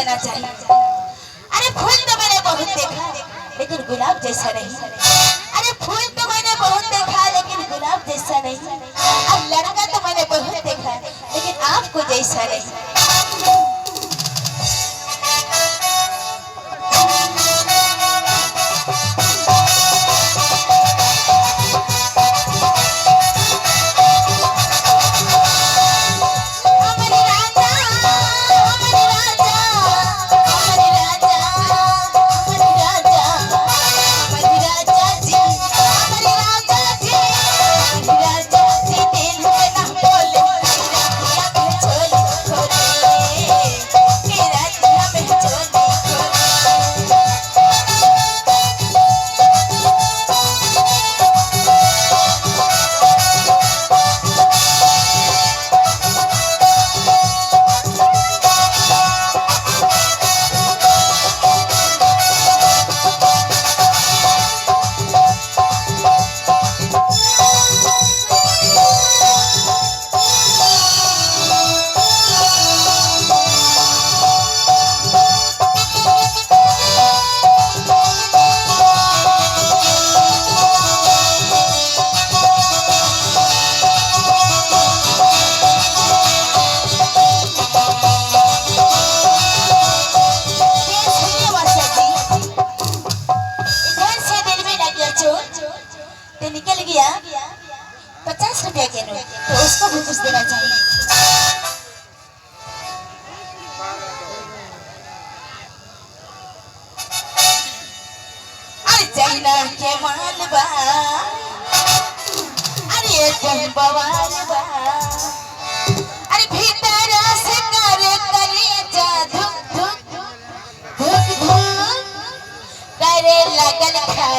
देना चाहिए। अरे फूल तो मैंने बहुत देखा लेकिन गुलाब जैसा नहीं। अरे फूल तो मैंने बहुत देखा लेकिन गुलाब जैसा नहीं। और लड़का तो मैंने बहुत देखा लेकिन आपको जैसा नहीं। निकल गया 50 रुपया के नोट, तो उसको भी कुछ देना चाहिए। अरे चाइना के मालबा, अरे कौन बवाल बा, अरे भीतर से करे कलेजा धुक धुक धुक धुक करे लगन खा